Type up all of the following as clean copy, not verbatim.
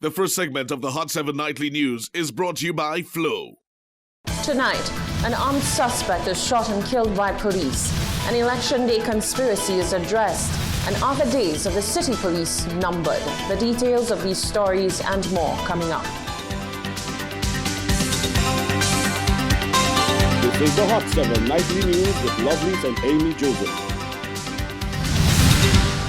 The first segment of the Hot 7 Nightly News is brought to you by Flow. Tonight, an armed suspect is shot and killed by police. An election day conspiracy is addressed, and are the days of the city police numbered? The details of these stories and more coming up. This is the Hot 7 Nightly News with Lovelace and Amy Joseph.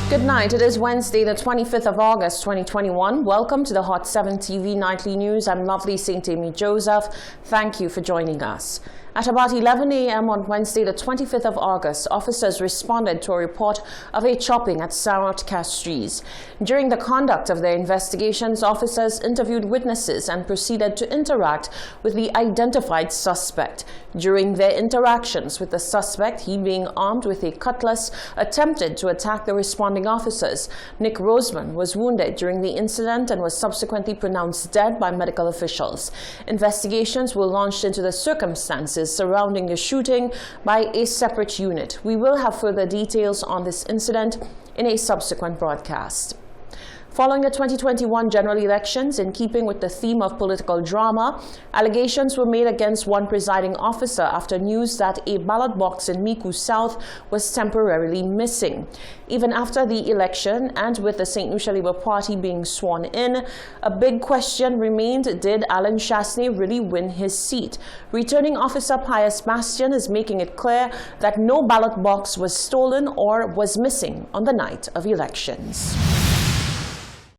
Good night. It is Wednesday, the 25th of August, 2021. Welcome to the Hot 7 TV Nightly News. I'm Lovely St. Amy Joseph. Thank you for joining us. At about 11 a.m. on Wednesday, the 25th of August, officers responded to a report of a chopping at Sarot Castries. During the conduct of their investigations, officers interviewed witnesses and proceeded to interact with the identified suspect. During their interactions with the suspect, he being armed with a cutlass, attempted to attack the responding officers. Nick Roseman was wounded during the incident and was subsequently pronounced dead by medical officials. Investigations were launched into the circumstances surrounding the shooting by a separate unit. We will have further details on this incident in a subsequent broadcast. Following the 2021 general elections, in keeping with the theme of political drama, allegations were made against one presiding officer after news that a ballot box in Micoud South was temporarily missing. Even after the election, and with the St. Lucia Labour Party being sworn in, a big question remained: did Alan Chastanet really win his seat? Returning Officer Pius Bastian is making it clear that no ballot box was stolen or was missing on the night of elections.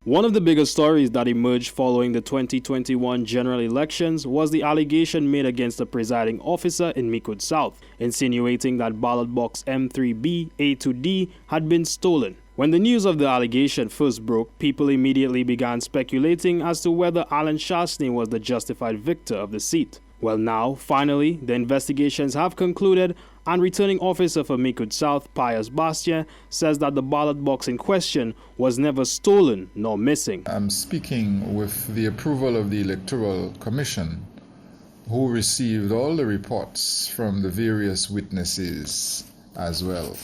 One of the biggest stories that emerged following the 2021 general elections was the allegation made against the presiding officer in Micoud South, insinuating that ballot box M3B A2D had been stolen. When the news of the allegation first broke, people immediately began speculating as to whether Alan Chastanet was the justified victor of the seat. Well, now, finally, the investigations have concluded, and returning officer for Micoud South, Pius Bastien, says that the ballot box in question was never stolen nor missing. I'm speaking with the approval of the Electoral Commission, who received all the reports from the various witnesses as well.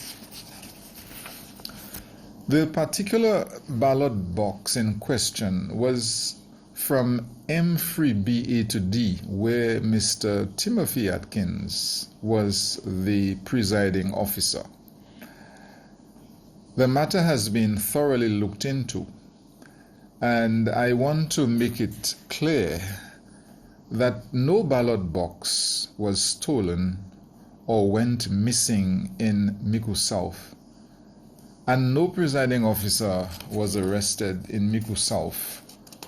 The particular ballot box in question was from M3BA to D, where Mr. Timothy Atkins was the presiding officer. The matter has been thoroughly looked into, and I want to make it clear that no ballot box was stolen or went missing in Micoud South, and no presiding officer was arrested in Micoud South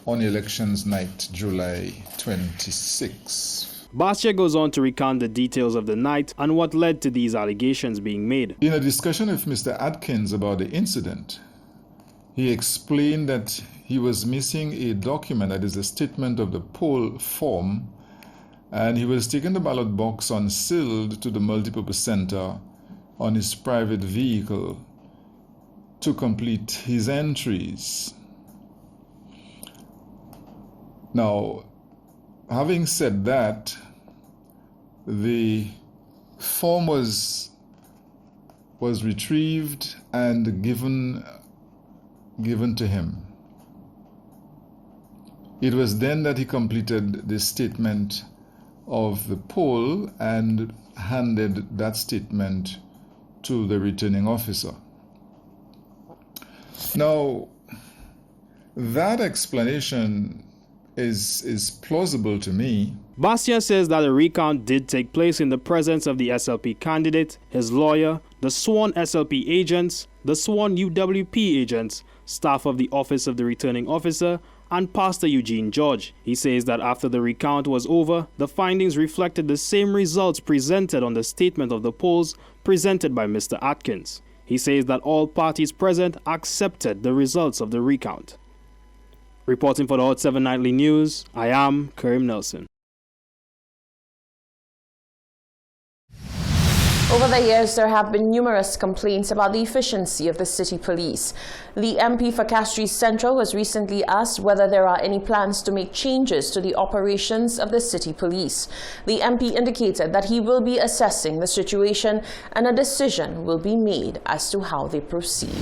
on elections night, July 26. Bastien goes on to recount the details of the night and what led to these allegations being made. In a discussion with Mr. Atkins about the incident, he explained that he was missing a document, that is a statement of the poll form, and he was taking the ballot box unsealed to the multipurpose center on his private vehicle to complete his entries. Now, having said that, the form was retrieved and given to him. It was then that he completed the statement of the poll and handed that statement to the returning officer. Now, that explanation is plausible to me. Bastien says that a recount did take place in the presence of the SLP candidate, his lawyer, the sworn SLP agents, the sworn UWP agents, staff of the Office of the Returning Officer, and Pastor Eugene George. He says that after the recount was over, the findings reflected the same results presented on the statement of the polls presented by Mr. Atkins. He says that all parties present accepted the results of the recount. Reporting for the Hot 7 Nightly News, I am Karim Nelson. Over the years, there have been numerous complaints about the efficiency of the city police. The MP for Castries Central was recently asked whether there are any plans to make changes to the operations of the city police. The MP indicated that he will be assessing the situation and a decision will be made as to how they proceed.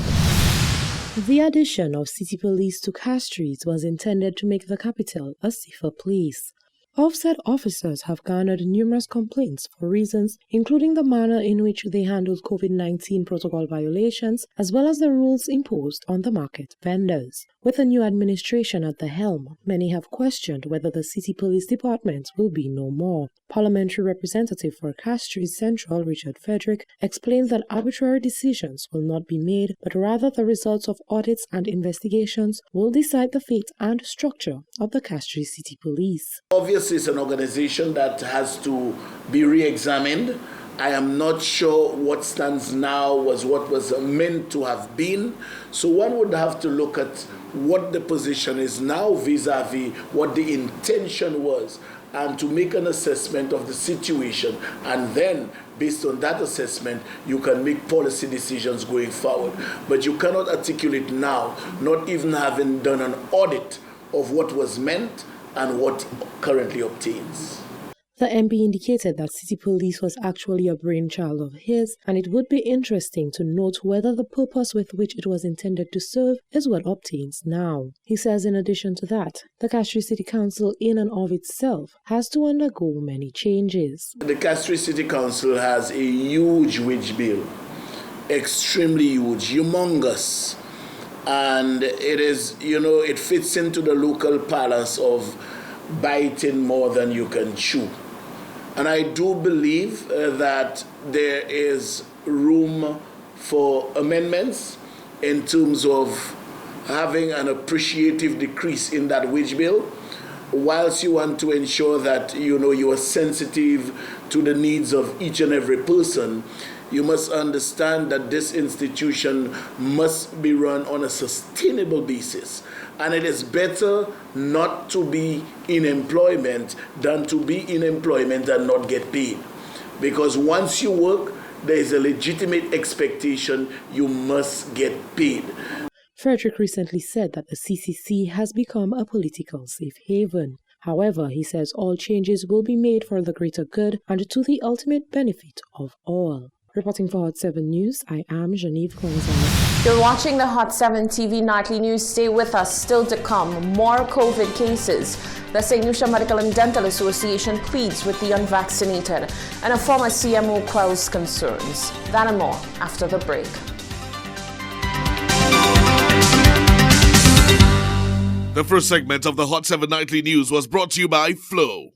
The addition of city police to Castries was intended to make the capital a safer place. Offset officers have garnered numerous complaints for reasons including the manner in which they handled COVID-19 protocol violations as well as the rules imposed on the market vendors. With the new administration at the helm, many have questioned whether the city police department will be no more. Parliamentary representative for Castries Central, Richard Frederick, explained that arbitrary decisions will not be made, but rather the results of audits and investigations will decide the fate and structure of the Castries City Police. Obviously, it's an organization that has to be re-examined. I am not sure what stands now was what was meant to have been. So one would have to look at what the position is now vis-a-vis what the intention was and to make an assessment of the situation. And then, based on that assessment, you can make policy decisions going forward. But you cannot articulate now, not even having done an audit of what was meant and what currently obtains. The MP indicated that City Police was actually a brainchild of his, and it would be interesting to note whether the purpose with which it was intended to serve is what obtains now. He says in addition to that, the Castries City Council in and of itself has to undergo many changes. The Castries City Council has a huge wage bill, extremely huge, humongous. And it is, it fits into the local palace of biting more than you can chew. And I do believe that there is room for amendments in terms of having an appreciative decrease in that wage bill, whilst you want to ensure that, you are sensitive to the needs of each and every person. You must understand that this institution must be run on a sustainable basis. And it is better not to be in employment than to be in employment and not get paid. Because once you work, there is a legitimate expectation you must get paid. Frederick recently said that the CCC has become a political safe haven. However, he says all changes will be made for the greater good and to the ultimate benefit of all. Reporting for Hot 7 News, I am Genevieve Gonzalez. You're watching the Hot 7 TV Nightly News. Stay with us. Still to come, more COVID cases. The St. Lucia Medical and Dental Association pleads with the unvaccinated, and a former CMO quells concerns. That and more after the break. The first segment of the Hot 7 Nightly News was brought to you by Flow.